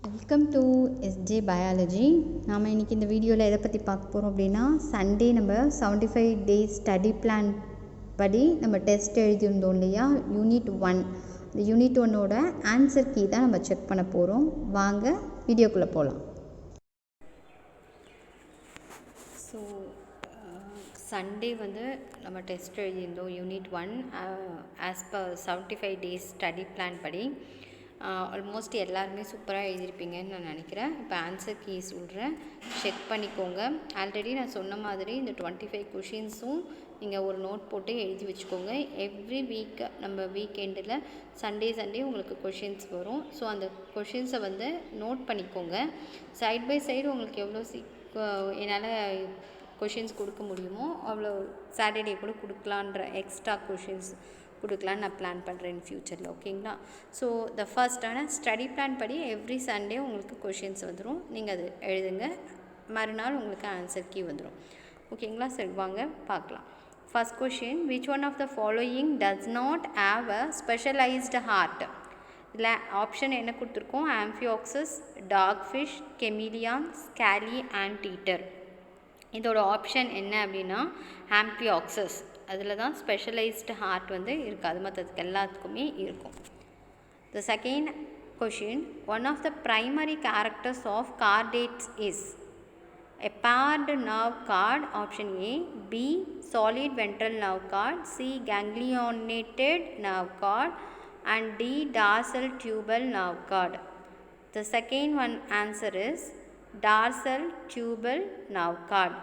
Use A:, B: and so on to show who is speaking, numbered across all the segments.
A: Welcome to SJ biology. நாம் இன்றைக்கி இந்த வீடியோவில் எதை பற்றி பார்க்க போகிறோம் அப்படின்னா, சண்டே நம்ம 75 டேஸ் ஸ்டடி பிளான் படி நம்ம டெஸ்ட் எழுதியிருந்தோம் இல்லையா, யூனிட் 1. அந்த யூனிட் 1ஓட ஆன்சர் கீ தான் நம்ம செக் பண்ண போகிறோம். வாங்க வீடியோக்குள்ளே போகலாம்.
B: ஸோ சண்டே நம்ம டெஸ்ட் எழுதியிருந்தோம் unit 1 as per 75 days study plan படி. ஆல்மோஸ்ட் எல்லாருமே சூப்பராக எழுதியிருப்பீங்கன்னு நான் நினைக்கிறேன். இப்போ ஆன்சர் கீ சொல்கிறேன், செக் பண்ணிக்கோங்க. ஆல்ரெடி நான் சொன்ன மாதிரி இந்த 25 கொஷின்ஸும் நீங்கள் ஒரு நோட் போட்டு எழுதி வச்சுக்கோங்க. எவ்ரி வீக் நம்ம வீக்கெண்டில் சண்டே உங்களுக்கு கொஷின்ஸ் வரும். ஸோ அந்த கொஷின்ஸை நோட் பண்ணிக்கோங்க. சைட் பை சைடு உங்களுக்கு எவ்வளோ என்னால் கொஷின்ஸ் கொடுக்க முடியுமோ அவ்வளோ சாட்டர்டே கூட கொடுக்கலான்ற எக்ஸ்ட்ரா கொஷின்ஸ் கொடுக்கலான்னு நான் பிளான் பண்ணுறேன் இன் ஃப்யூச்சரில். ஓகேங்களா? ஸோ த ஃபர்ஸ்டான ஸ்டடி பிளான் படி எவ்ரி சண்டே உங்களுக்கு கொஷின்ஸ் வந்துடும். நீங்கள் அது எழுதுங்க, மறுநாள் உங்களுக்கு ஆன்சர் கீ வந்துடும். ஓகேங்களா? சரி வாங்க பார்க்கலாம். First question, which one of the following does not have a specialised heart? இதில் ஆப்ஷன் என்ன கொடுத்துருக்கோம்? Amphioxus, dogfish, chameleon, scaly, anteater. இதோட ஆப்ஷன் என்ன அப்படின்னா ஆம்ஃபியாக்சஸ். அதில் தான் ஸ்பெஷலைஸ்டு ஹார்ட் இருக்காது, மற்றதுக்கு எல்லாத்துக்குமே இருக்கும். The second question, one of the primary characters of chordates is a paired nerve cord. Option A, B, solid ventral nerve cord, C, ganglionated nerve cord, and D, dorsal tubal nerve cord. The second one answer is dorsal tubal nerve cord.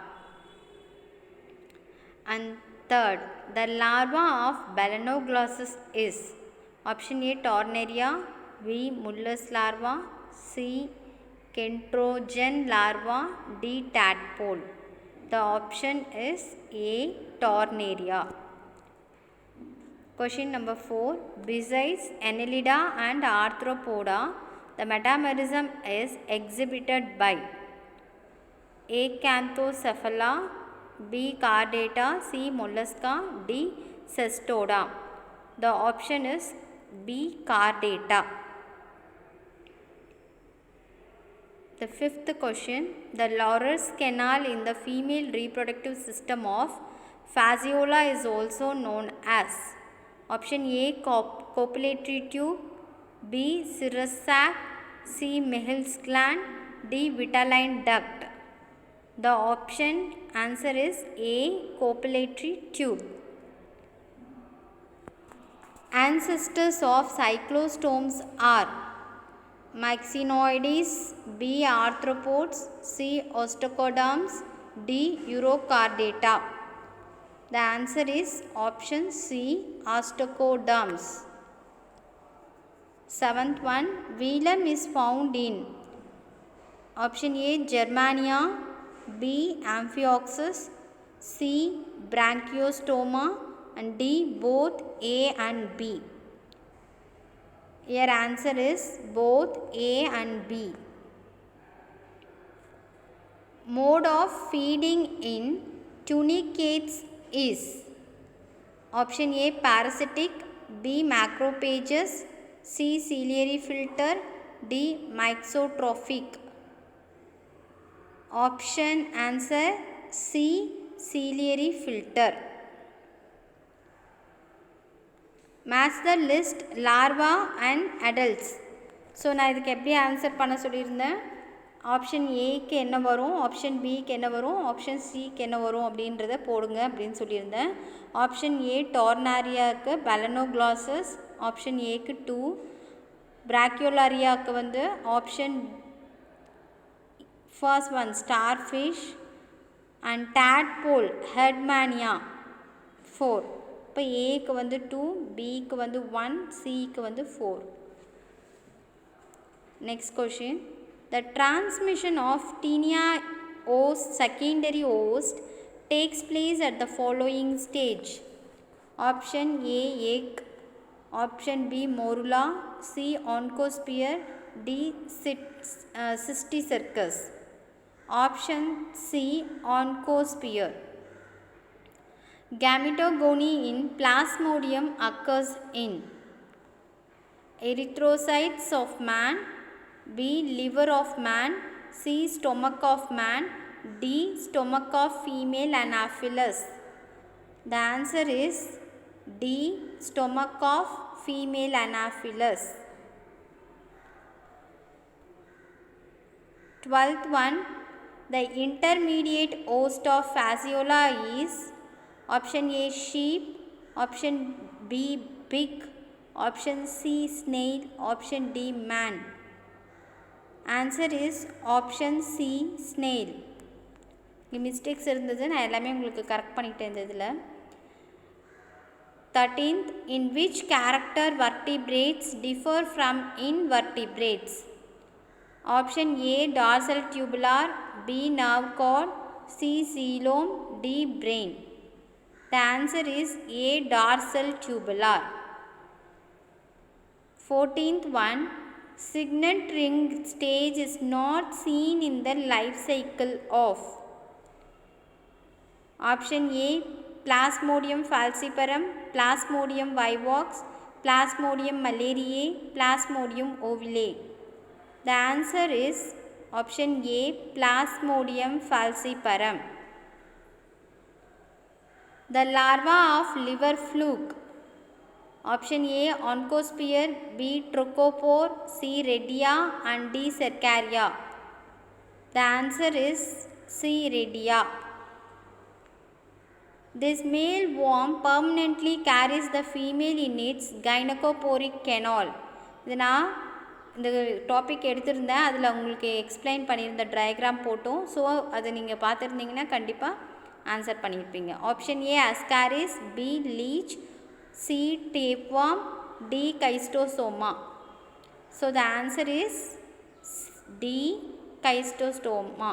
B: And third, the larva of Balanoglossus is option A, Tornaria, B, Muller's larva, C, Kentrogen larva, D, tadpole. The option is A, Tornaria. Question number 4, besides Annelida and Arthropoda, the metamerism is exhibited by Acanthocephala, B, Chordata, C, Mollusca, D, Cestoda. The option is B, Chordata. The fifth question, the Lawrence canal in the female reproductive system of Fasciola is also known as option A, copulatory tube, B, cirrus sac, C, Mehl's gland, D, vitelline duct. The option answer is A, copulatory tube. Ancestors of cyclostomes are Myxinoides, B, arthropods, C, ostracoderms, D, Urochordata. The answer is option C, ostracoderms. Seventh one, velum is found in option A, Germania, B, Amphioxus, C, Branchiostoma, and D, both A and B. Your answer is both A and B. Mode of feeding in tunicates is option A, parasitic, B, macrophages, C, ciliary filter, D, mixotrophic. Option answer C, ciliary filter. Match the list larva and adults. So நான் இதுக்கு எப்படி answer பண்ண சொல்லியிருந்தேன்? Option ஏக்கு என்ன வரும், option பிக்கு என்ன வரும், ஆப்ஷன் சிக்கு என்ன வரும் அப்படின்றத போடுங்க அப்படின்னு சொல்லியிருந்தேன். ஆப்ஷன் ஏ டோர்னாரியாவுக்கு பலனோக்ளாசஸ், ஆப்ஷன் ஏக்கு 2. பிராக்கியோலாரியாவுக்கு option first one star fish, and tadpole Herdmania 4. இப்போ ஏக்கு 2, பிக்கு 1, சிக்கு 4. Next question, the transmission of Taenia host secondary host takes place at the following stage. Option A, egg, option B, morula, C, oncosphere, D, cysticercus. Option C, oncosphere. Gametogony in Plasmodium occurs in erythrocytes of man, B. Liver of man. C. Stomach of man. D. Stomach of female Anopheles. The answer is D. Stomach of female Anopheles. 12th one. The intermediate host of Phaseola is option A. Sheep, option B. Pig, option C. Snail, option D. Man. Answer is option C. Snail. Mistakes இருந்தது, நான் எல்லாமே உங்களுக்கு correct பண்ணிட்டேன் இந்த இதில். 13th. In which character vertebrates differ from invertebrates? Option A. Dorsal tubular, B. nerve cord, C. coelom, D. brain. The answer is A. Dorsal tubular. 14th one. Signet ring stage is not seen in the life cycle of. Option A. Plasmodium falciparum, Plasmodium vivox, Plasmodium malariae, Plasmodium ovale. The answer is option A. Plasmodium falciparum. The larva of liver fluke. Option A. Oncosphere, B. Trochopore, C. Redia and D. Cercaria. The answer is C. Redia. This male worm permanently carries the female in its gynecoporic canal. இது நான் இந்த topic எடுத்திருந்தேன், அதில் உங்களுக்கு explain பண்ணியிருந்த diagram போட்டோம். So அதை நீங்கள் பார்த்துருந்தீங்கன்னா கண்டிப்பாக ஆன்சர் பண்ணியிருப்பீங்க. Option A Ascaris, B leech, C tapeworm, D Schistosoma. So the answer is D Schistosoma.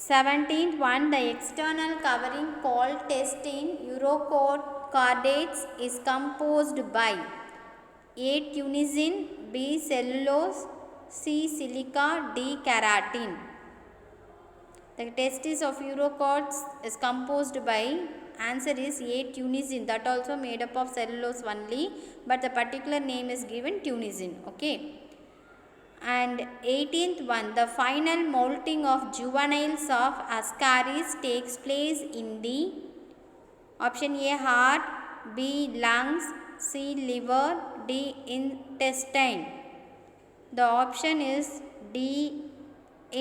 B: 17th one. The external covering called test in urochordates is composed by A. Tunicin, B. Cellulose, C. Silica, D. Keratin. The testis of urochords is composed by, answer is A. Tunicin. That also made up of cellulose only, but the particular name is given tunicin. Okay. And 18th one. The final molting of juveniles of Ascaris takes place in the option A. heart, B. lungs, C. liver, D. intestine. The option is D.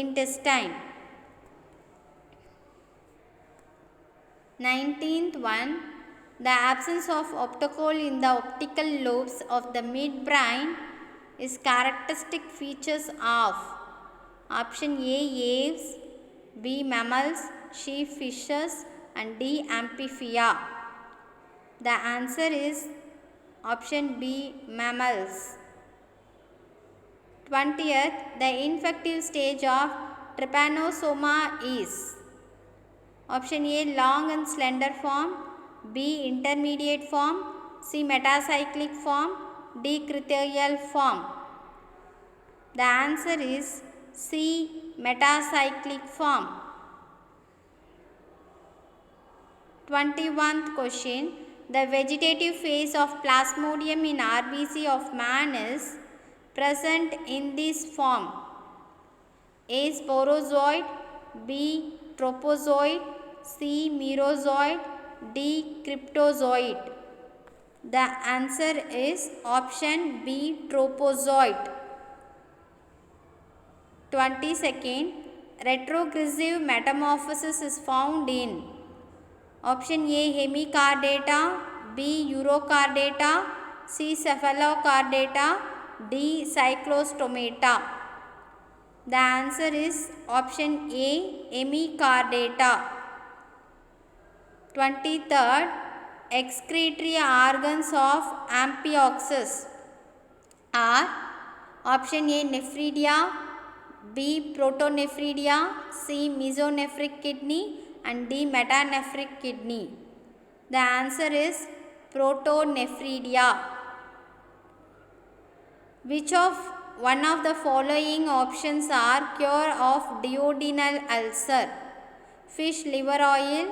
B: intestine. 19th one. The absence of optocoel in the optical lobes of the midbrain is characteristic features of option A. aves, B. mammals, C. fishes and D. amphibia. The answer is option B. mammals. 20th. The infective stage of trypanosoma is option A. long and slender form, B. intermediate form, C. metacyclic form, D. critical form. The answer is C. metacyclic form. 21st question. The vegetative phase of Plasmodium in RBC of man is present in this form: A. sporozoid, B. tropozoid, C. merozoid, D. cryptozoid. The answer is option B. tropozoid. 22nd. Retrogressive metamorphosis is found in option A. hemichordata, B. urochordata, C. cephalochordata, D. cyclostomata. The answer is option A. hemichordata. 23rd. Excretory organs of Amphioxus are option A. nephridia, B. protonephridia, C. mesonephric kidney and D. metanephric kidney. The answer is protonephridia. Which of one of the following options are cure of duodenal ulcer? Fish liver oil,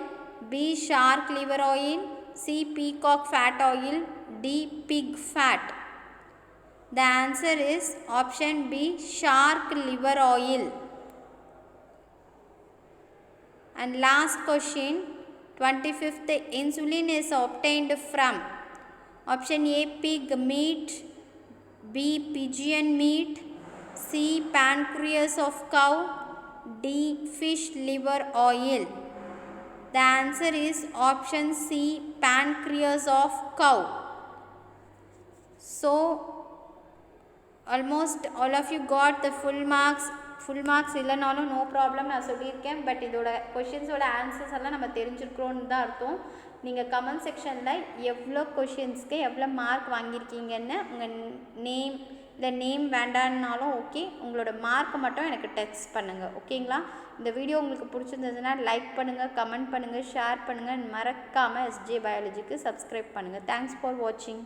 B: B. shark liver oil, C. peacock fat oil, D. pig fat. The answer is option B, shark liver oil. And last question, 25th, insulin is obtained from option A, pig meat, B, pigeon meat, C, pancreas of cow, D, fish liver oil. The answer is option C, pancreas of cow. So almost all of you got the full marks. Full marks இல்லைனாலும் no problem நான் சொல்லியிருக்கேன். But இதோட கொஷின்ஸோட answers எல்லாம் நம்ம தெரிஞ்சிருக்கிறோன்னு தான் அர்த்தம். நீங்கள் comment செக்ஷனில் எவ்வளோ கொஷின்ஸ்க்கு எவ்வளோ மார்க் வாங்கியிருக்கீங்கன்னு உங்கள் நேம் இல்லை நேம் வேண்டான்னாலும் ஓகே, உங்களோட மார்க்கை மட்டும் எனக்கு டெக்ஸ்ட் பண்ணுங்கள். ஓகேங்களா? இந்த வீடியோ உங்களுக்கு பிடிச்சிருந்ததுன்னா லைக் பண்ணுங்கள், கமெண்ட் பண்ணுங்கள், ஷேர் பண்ணுங்கள். மறக்காமல் SJ பயாலஜிக்கு சப்ஸ்கிரைப் பண்ணுங்கள். தேங்க்ஸ் ஃபார் வாட்சிங்.